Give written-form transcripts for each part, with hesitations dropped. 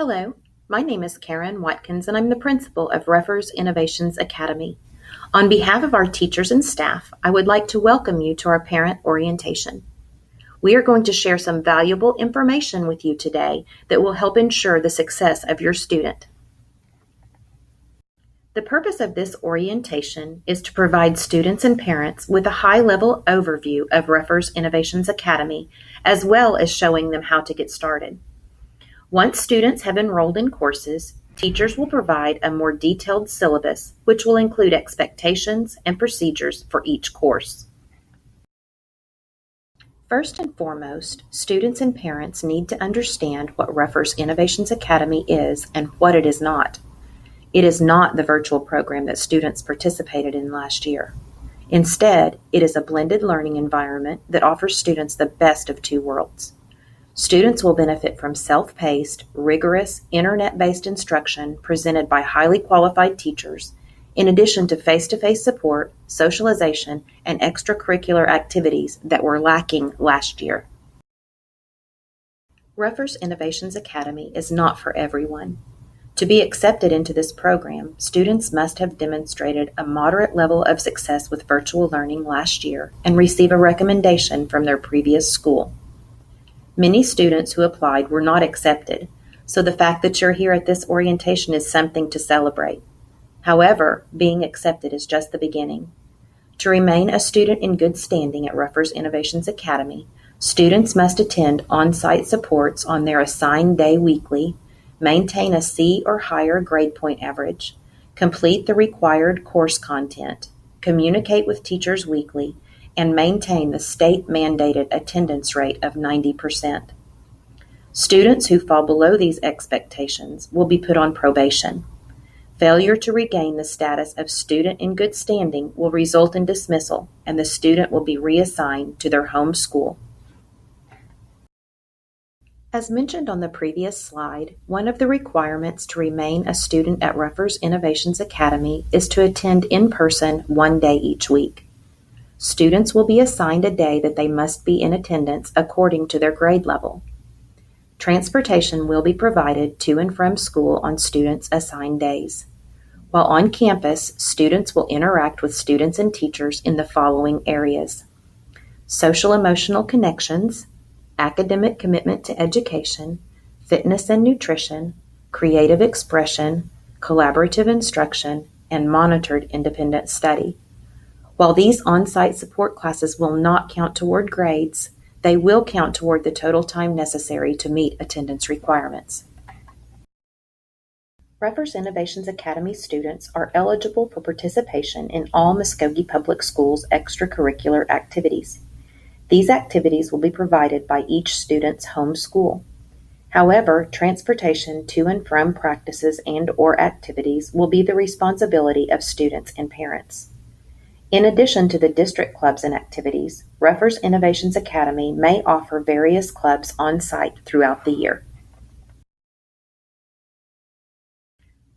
Hello, my name is Karen Watkins and I'm the principal of Ruffers Innovations Academy. On behalf of our teachers and staff, I would like to welcome you to our parent orientation. We are going to share some valuable information with you today that will help ensure the success of your student. The purpose of this orientation is to provide students and parents with a high-level overview of Ruffers Innovations Academy, as well as showing them how to get started. Once students have enrolled in courses, teachers will provide a more detailed syllabus, which will include expectations and procedures for each course. First and foremost, students and parents need to understand what Ruffers Innovations Academy is and what it is not. It is not the virtual program that students participated in last year. Instead, it is a blended learning environment that offers students the best of two worlds. Students will benefit from self-paced, rigorous, internet-based instruction presented by highly qualified teachers, in addition to face-to-face support, socialization, and extracurricular activities that were lacking last year. Ruffers Innovations Academy is not for everyone. To be accepted into this program, students must have demonstrated a moderate level of success with virtual learning last year and receive a recommendation from their previous school. Many students who applied were not accepted, so the fact that you're here at this orientation is something to celebrate. However, being accepted is just the beginning. To remain a student in good standing at Ruffers Innovations Academy, students must attend on-site supports on their assigned day weekly, maintain a C or higher grade point average, complete the required course content, communicate with teachers weekly, and maintain the state-mandated attendance rate of 90%. Students who fall below these expectations will be put on probation. Failure to regain the status of student in good standing will result in dismissal, and the student will be reassigned to their home school. As mentioned on the previous slide, one of the requirements to remain a student at Ruffers Innovations Academy is to attend in person one day each week. Students will be assigned a day that they must be in attendance according to their grade level. Transportation will be provided to and from school on students' assigned days. While on campus, students will interact with students and teachers in the following areas: social-emotional connections, academic commitment to education, fitness and nutrition, creative expression, collaborative instruction, and monitored independent study. While these on-site support classes will not count toward grades, they will count toward the total time necessary to meet attendance requirements. Ruffers Innovations Academy students are eligible for participation in all Muskogee Public Schools extracurricular activities. These activities will be provided by each student's home school. However, transportation to and from practices and/or activities will be the responsibility of students and parents. In addition to the district clubs and activities, Ruffers Innovations Academy may offer various clubs on-site throughout the year.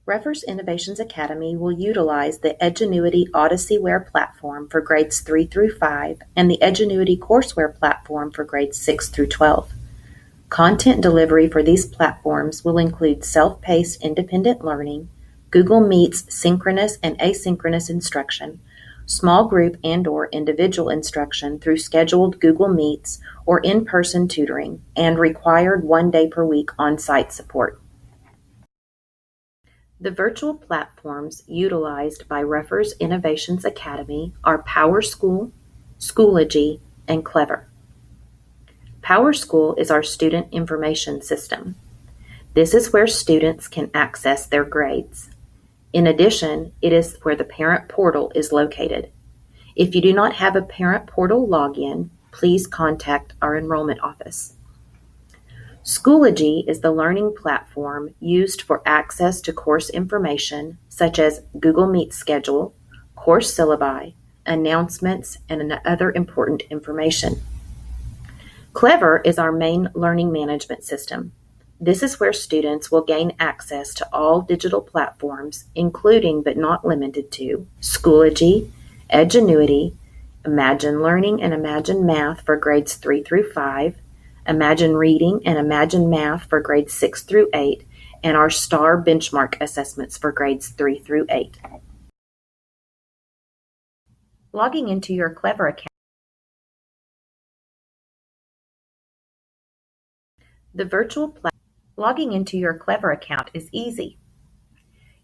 Ruffers Innovations Academy will utilize the Edgenuity Odysseyware platform for grades 3 through 5 and the Edgenuity courseware platform for grades 6 through 12. Content delivery for these platforms will include self-paced independent learning, Google Meet's synchronous and asynchronous instruction, small group and/or individual instruction through scheduled Google Meets or in-person tutoring, and required 1 day per week on-site support. The virtual platforms utilized by Ruffers Innovations Academy are Powerschool, Schoology, and Clever. Powerschool is our student information system. This is where students can access their grades. In addition, it is where the parent portal is located. If you do not have a parent portal login, please contact our enrollment office. Schoology is the learning platform used for access to course information such as Google Meet schedule, course syllabi, announcements, and other important information. Clever is our main learning management system. This is where students will gain access to all digital platforms, including but not limited to Schoology, Edgenuity, Imagine Learning and Imagine Math for grades 3 through 5, Imagine Reading and Imagine Math for grades 6 through 8, and our STAR benchmark assessments for grades 3 through 8. Logging into your Clever account. Logging into your Clever account is easy.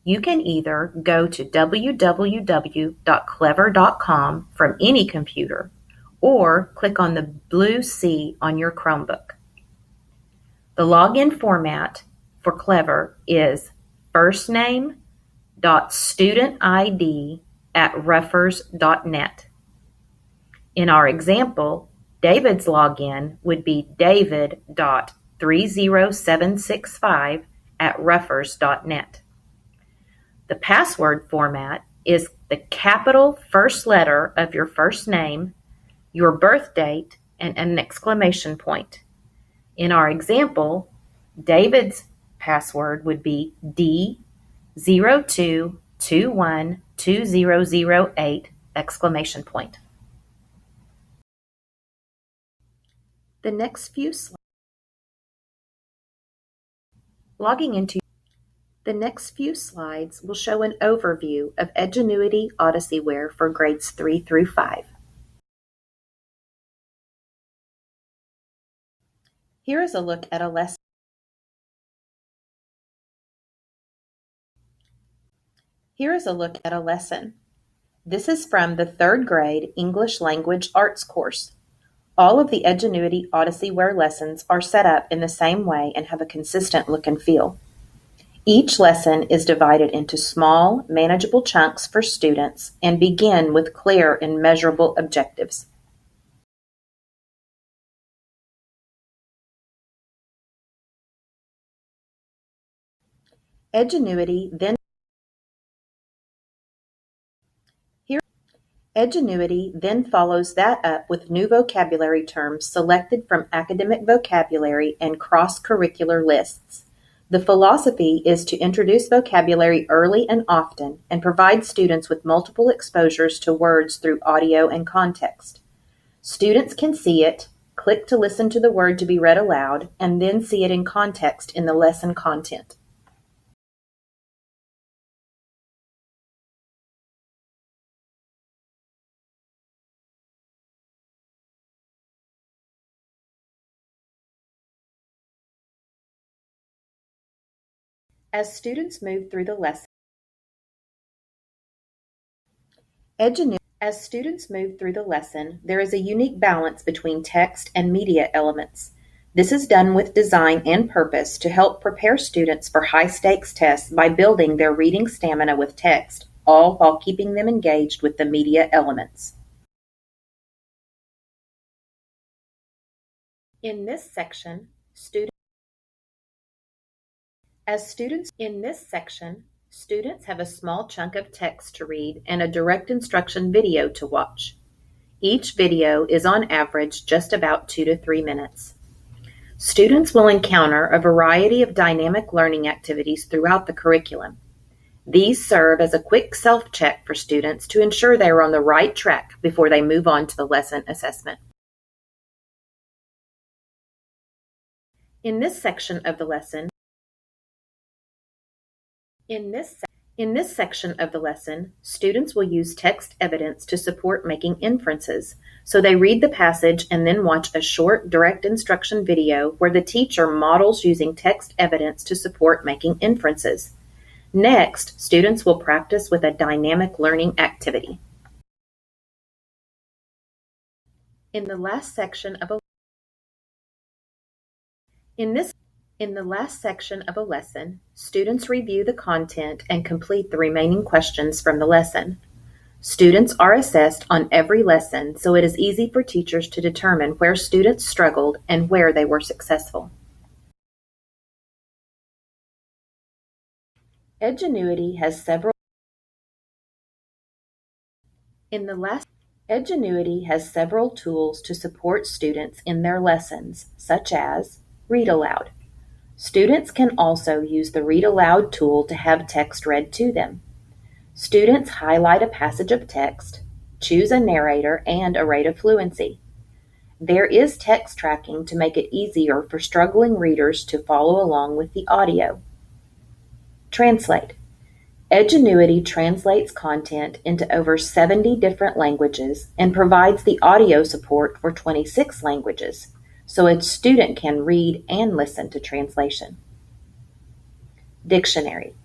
You can either go to www.clever.com from any computer or click on the blue C on your Chromebook. The login format for Clever is firstname.studentid@ruffers.net. In our example, David's login would be david.30765@ruffers.net. The password format is the capital first letter of your first name, your birth date, and an exclamation point. In our example, David's password would be D02212008 exclamation point. The next few slides will show an overview of Edgenuity Odyssey-ware for grades 3 through 5. Here is a look at a lesson. This is from the 3rd grade English Language Arts course. All of the Edgenuity Odyssey-ware lessons are set up in the same way and have a consistent look and feel. Each lesson is divided into small, manageable chunks for students and begin with clear and measurable objectives. Edgenuity then follows that up with new vocabulary terms selected from academic vocabulary and cross-curricular lists. The philosophy is to introduce vocabulary early and often and provide students with multiple exposures to words through audio and context. Students can see it, click to listen to the word to be read aloud, and then see it in context in the lesson content. As students move through the lesson, there is a unique balance between text and media elements. This is done with design and purpose to help prepare students for high-stakes tests by building their reading stamina with text, all while keeping them engaged with the media elements. In this section, students have a small chunk of text to read and a direct instruction video to watch. Each video is on average just about 2 to 3 minutes. Students will encounter a variety of dynamic learning activities throughout the curriculum. These serve as a quick self-check for students to ensure they are on the right track before they move on to the lesson assessment. In this section of the lesson, students will use text evidence to support making inferences. So they read the passage and then watch a short direct instruction video where the teacher models using text evidence to support making inferences. Next, students will practice with a dynamic learning activity. In the last section of a lesson, students review the content and complete the remaining questions from the lesson. Students are assessed on every lesson, so it is easy for teachers to determine where students struggled and where they were successful. Edgenuity has several tools to support students in their lessons, such as Read Aloud. Students can also use the Read Aloud tool to have text read to them. Students highlight a passage of text, choose a narrator, and a rate of fluency. There is text tracking to make it easier for struggling readers to follow along with the audio. Translate. Edgenuity translates content into over 70 different languages and provides the audio support for 26 languages, so a student can read and listen to translation. Dictionary.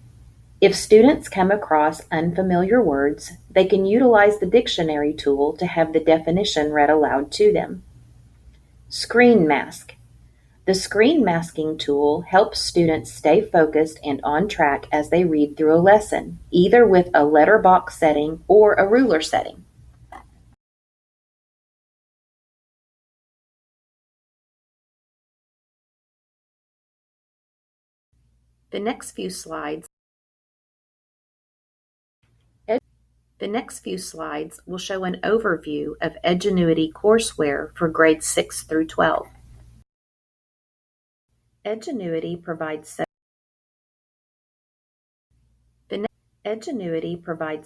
If students come across unfamiliar words, they can utilize the dictionary tool to have the definition read aloud to them. Screen mask. The screen masking tool helps students stay focused and on track as they read through a lesson, either with a letterbox setting or a ruler setting. The next few slides will show an overview of Edgenuity courseware for grades 6 through 12. Edgenuity provides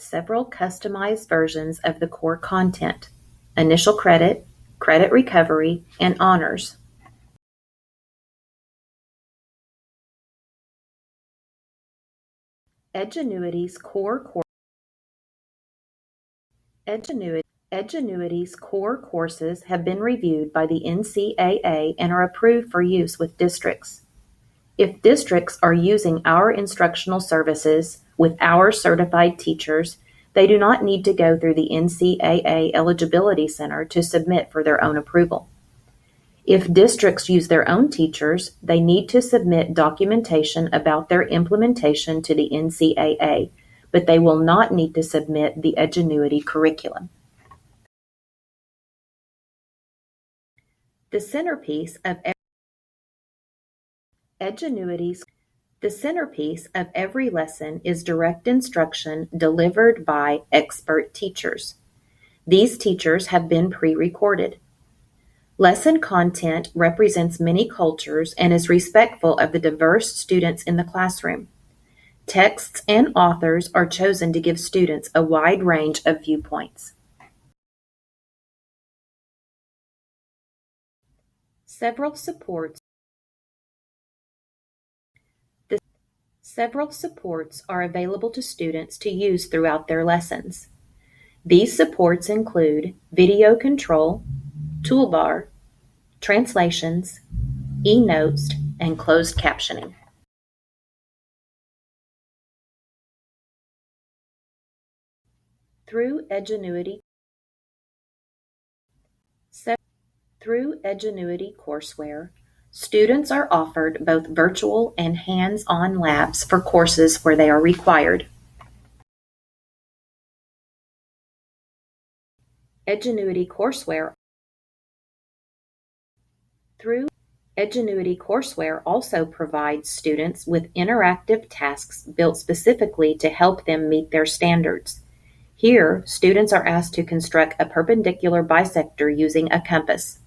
several customized versions of the core content: initial credit, credit recovery, and honors. Edgenuity's core courses have been reviewed by the NCAA and are approved for use with districts. If districts are using our instructional services with our certified teachers, they do not need to go through the NCAA Eligibility Center to submit for their own approval. If districts use their own teachers, they need to submit documentation about their implementation to the NCAA, but they will not need to submit the Edgenuity curriculum. The centerpiece of every lesson is direct instruction delivered by expert teachers. These teachers have been pre-recorded. Lesson content represents many cultures and is respectful of the diverse students in the classroom. Texts and authors are chosen to give students a wide range of viewpoints. Several supports are available to students to use throughout their lessons. These supports include video control, toolbar, translations, e-notes, and closed captioning. Through Edgenuity courseware, students are offered both virtual and hands-on labs for courses where they are required. Edgenuity courseware also provides students with interactive tasks built specifically to help them meet their standards. Here, students are asked to construct a perpendicular bisector using a compass.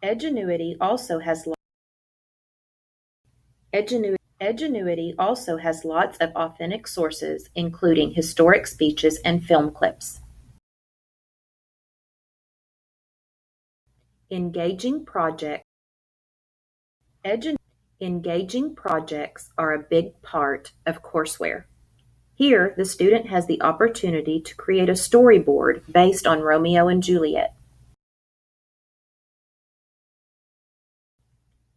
Edgenuity also has lots of authentic sources, including historic speeches and film clips. Engaging projects are a big part of courseware. Here, the student has the opportunity to create a storyboard based on Romeo and Juliet.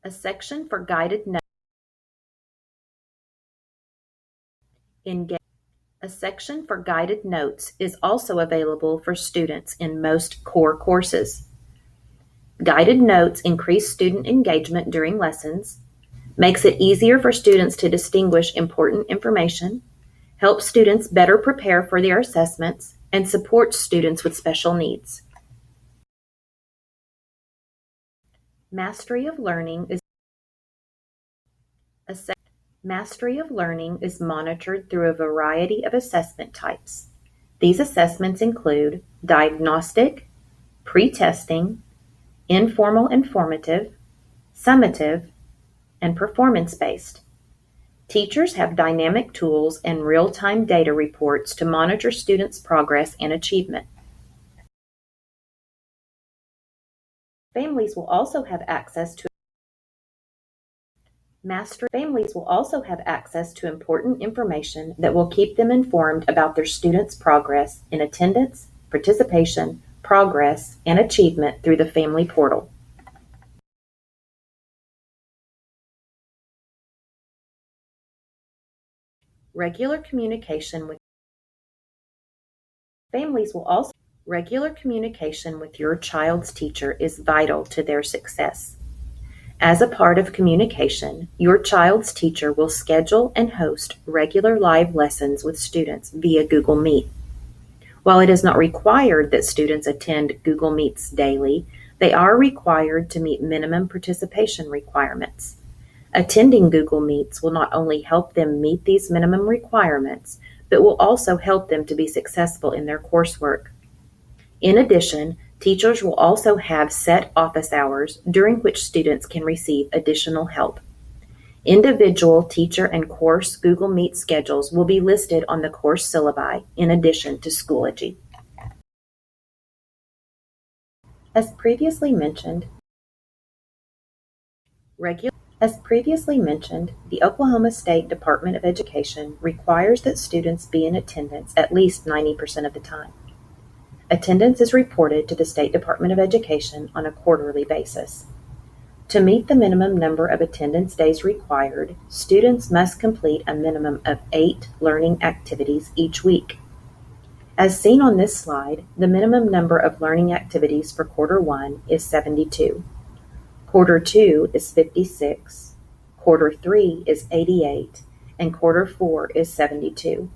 A section for guided notes is also available for students in most core courses. Guided notes increase student engagement during lessons, makes it easier for students to distinguish important information, helps students better prepare for their assessments, and supports students with special needs. Mastery of learning is monitored through a variety of assessment types. These assessments include diagnostic, pre-testing, informal informative, summative, and performance-based. Teachers have dynamic tools and real-time data reports to monitor students' progress and achievement. Families will also have access to Families will also have access to important information that will keep them informed about their students' progress in attendance, participation, progress, and achievement through the family portal. Regular communication with your child's teacher is vital to their success. As a part of communication, your child's teacher will schedule and host regular live lessons with students via Google Meet. While it is not required that students attend Google Meets daily, they are required to meet minimum participation requirements. Attending Google Meets will not only help them meet these minimum requirements, but will also help them to be successful in their coursework. In addition, teachers will also have set office hours during which students can receive additional help. Individual teacher and course Google Meet schedules will be listed on the course syllabi in addition to Schoology. As previously mentioned, the Oklahoma State Department of Education requires that students be in attendance at least 90% of the time. Attendance is reported to the State Department of Education on a quarterly basis. To meet the minimum number of attendance days required, students must complete a minimum of 8 learning activities each week. As seen on this slide, the minimum number of learning activities for Quarter 1 is 72. Quarter 2 is 56. Quarter 3 is 88. And Quarter 4 is 72.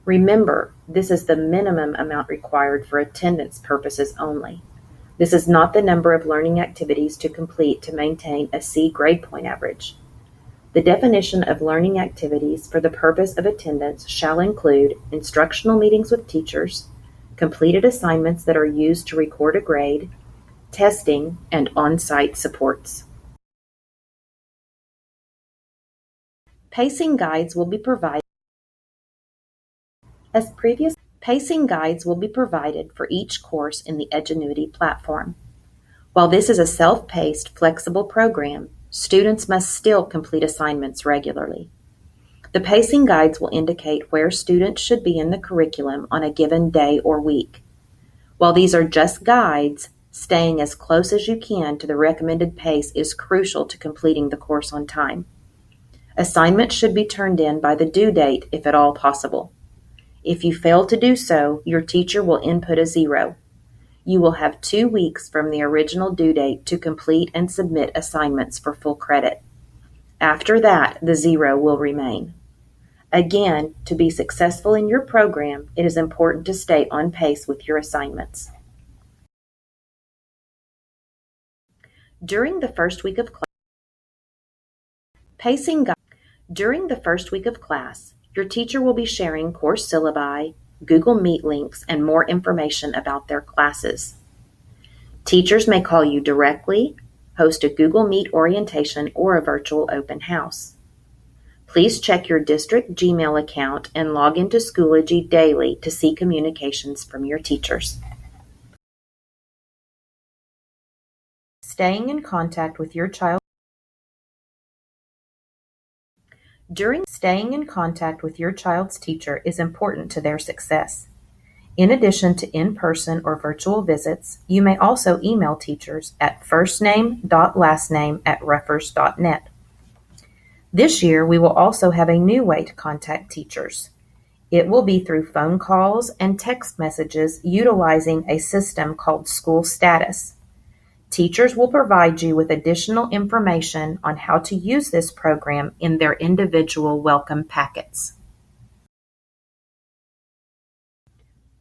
Remember, this is the minimum amount required for attendance purposes only. This is not the number of learning activities to complete to maintain a C grade point average. The definition of learning activities for the purpose of attendance shall include instructional meetings with teachers, completed assignments that are used to record a grade, testing, and on-site supports. Pacing guides will be provided for each course in the Edgenuity platform. While this is a self-paced, flexible program, students must still complete assignments regularly. The pacing guides will indicate where students should be in the curriculum on a given day or week. While these are just guides, staying as close as you can to the recommended pace is crucial to completing the course on time. Assignments should be turned in by the due date if at all possible. If you fail to do so, your teacher will input a 0. You will have 2 weeks from the original due date to complete and submit assignments for full credit. After that, the 0 will remain. Again, to be successful in your program, it is important to stay on pace with your assignments. During the first week of class, your teacher will be sharing course syllabi, Google Meet links, and more information about their classes. Teachers may call you directly, host a Google Meet orientation, or a virtual open house. Please check your district Gmail account and log into Schoology daily to see communications from your teachers. Staying in contact with your child's teacher is important to their success. In addition to in-person or virtual visits, you may also email teachers at firstname.lastname@ruffers.net. This year, we will also have a new way to contact teachers. It will be through phone calls and text messages utilizing a system called School Status. Teachers will provide you with additional information on how to use this program in their individual welcome packets.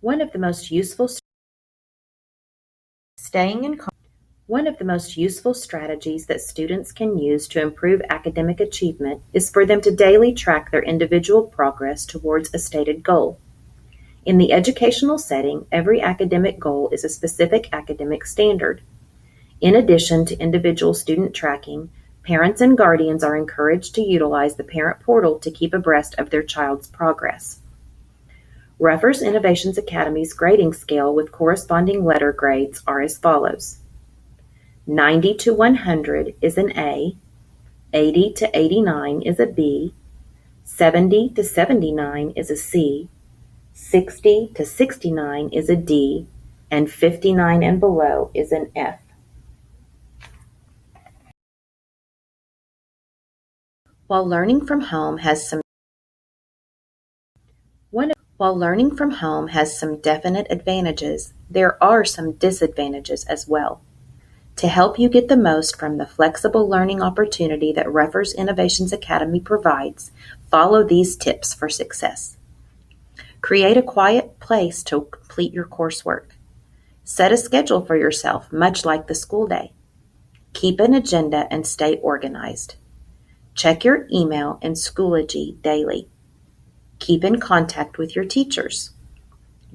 One of the most useful strategies that students can use to improve academic achievement is for them to daily track their individual progress towards a stated goal. In the educational setting, every academic goal is a specific academic standard. In addition to individual student tracking, parents and guardians are encouraged to utilize the parent portal to keep abreast of their child's progress. Ruffers Innovations Academy's grading scale with corresponding letter grades are as follows. 90 to 100 is an A, 80 to 89 is a B, 70 to 79 is a C, 60 to 69 is a D, and 59 and below is an F. While learning from home has some definite advantages, there are some disadvantages as well. To help you get the most from the flexible learning opportunity that Ruffers Innovations Academy provides, follow these tips for success. Create a quiet place to complete your coursework. Set a schedule for yourself, much like the school day. Keep an agenda and stay organized. Check your email and Schoology daily. Keep in contact with your teachers.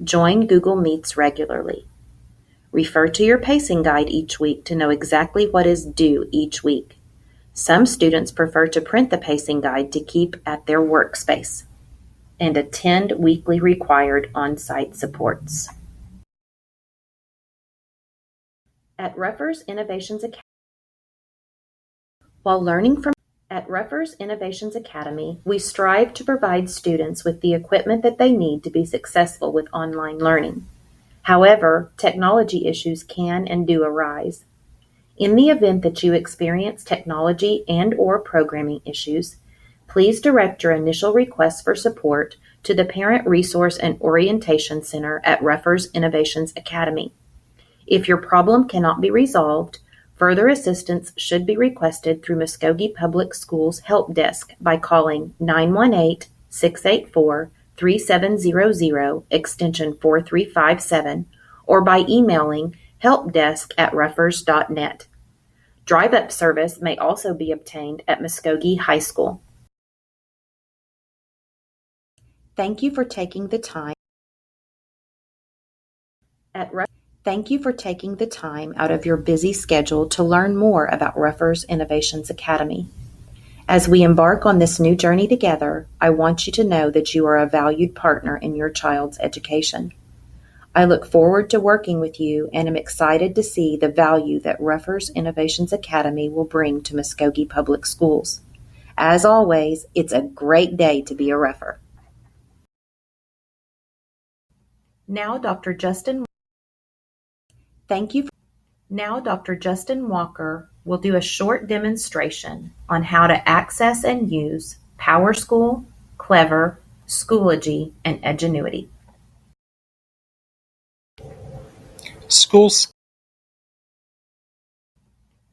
Join Google Meets regularly. Refer to your pacing guide each week to know exactly what is due each week. Some students prefer to print the pacing guide to keep at their workspace. And attend weekly required on-site supports. At Ruffers Innovations Academy, we strive to provide students with the equipment that they need to be successful with online learning. However, technology issues can and do arise. In the event that you experience technology and/or programming issues, please direct your initial request for support to the Parent Resource and Orientation Center at Ruffers Innovations Academy. If your problem cannot be resolved, further assistance should be requested through Muskogee Public Schools Help Desk by calling 918-684-3700, extension 4357, or by emailing helpdesk@ruffers.net. Drive-up service may also be obtained at Muskogee High School. Thank you for taking the time out of your busy schedule to learn more about Ruffers Innovations Academy. As we embark on this new journey together, I want you to know that you are a valued partner in your child's education. I look forward to working with you and am excited to see the value that Ruffers Innovations Academy will bring to Muskogee Public Schools. As always, it's a great day to be a Ruffer. Now, Dr. Justin Walker will do a short demonstration on how to access and use Powerschool, Clever, Schoology, and Edgenuity.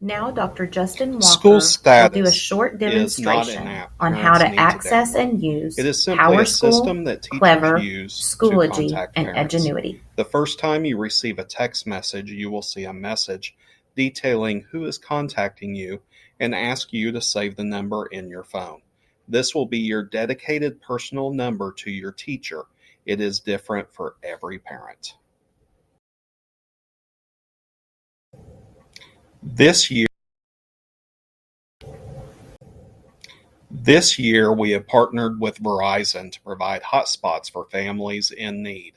Now, Dr. Justin Walker will do a short demonstration on how to access and use Powerschool, Clever, Schoology, and Edgenuity. The first time you receive a text message, you will see a message detailing who is contacting you and ask you to save the number in your phone. This will be your dedicated personal number to your teacher. It is different for every parent. This year, we have partnered with Verizon to provide hotspots for families in need.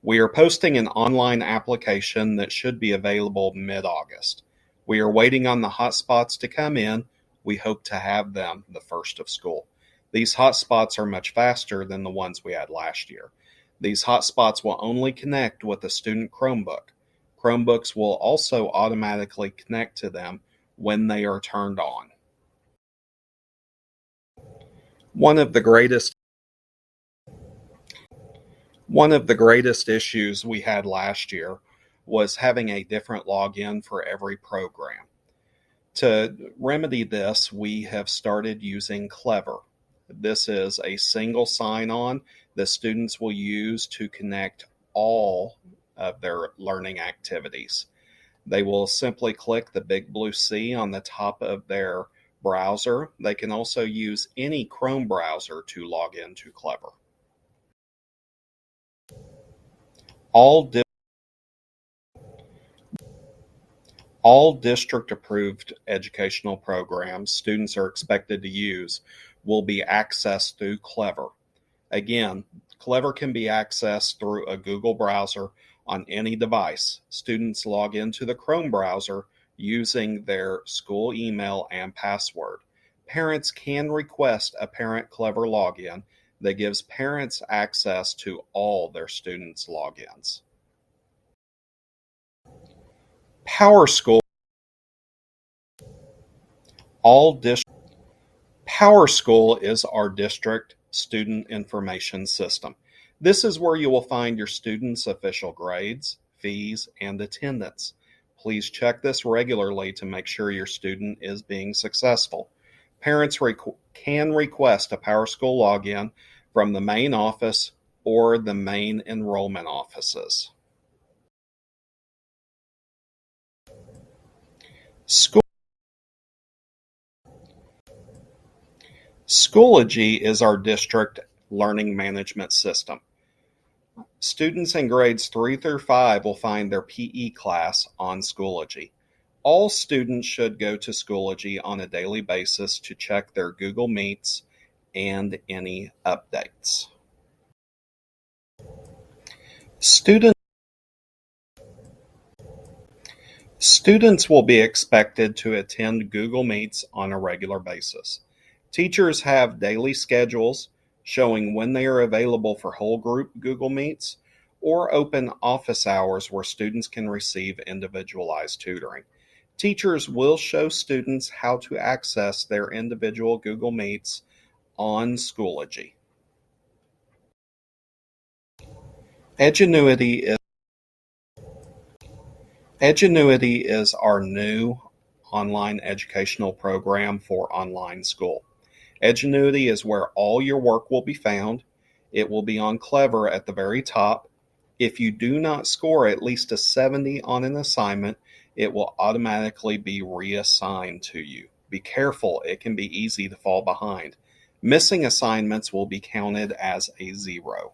We are posting an online application that should be available mid-August. We are waiting on the hotspots to come in. We hope to have them the first of school. These hotspots are much faster than the ones we had last year. These hotspots will only connect with a student Chromebook. Chromebooks will also automatically connect to them when they are turned on. One of the greatest issues we had last year was having a different login for every program. To remedy this, we have started using Clever. This is a single sign-on that students will use to connect all of their learning activities. They will simply click the big blue C on the top of their browser. They can also use any Chrome browser to log into Clever. All district-approved educational programs students are expected to use will be accessed through Clever. Again, Clever can be accessed through a Google browser on any device. Students log into the Chrome browser using their school email and password. Parents can request a Parent Clever login that gives parents access to all their students' logins. Powerschool Powerschool is our district student information system. This is where you will find your students' official grades, fees, and attendance. Please check this regularly to make sure your student is being successful. Parents can request a Powerschool login from the main office or the main enrollment offices. Schoology is our district learning management system. Students in grades 3 through 5 will find their PE class on Schoology. All students should go to Schoology on a daily basis to check their Google Meets and any updates. Students will be expected to attend Google Meets on a regular basis. Teachers have daily schedules showing when they are available for whole group Google Meets or open office hours where students can receive individualized tutoring. Teachers will show students how to access their individual Google Meets on Schoology. Edgenuity is our new online educational program for online school. Edgenuity is where all your work will be found. It will be on Clever at the very top. If you do not score at least a 70 on an assignment, it will automatically be reassigned to you. Be careful, it can be easy to fall behind. Missing assignments will be counted as a 0.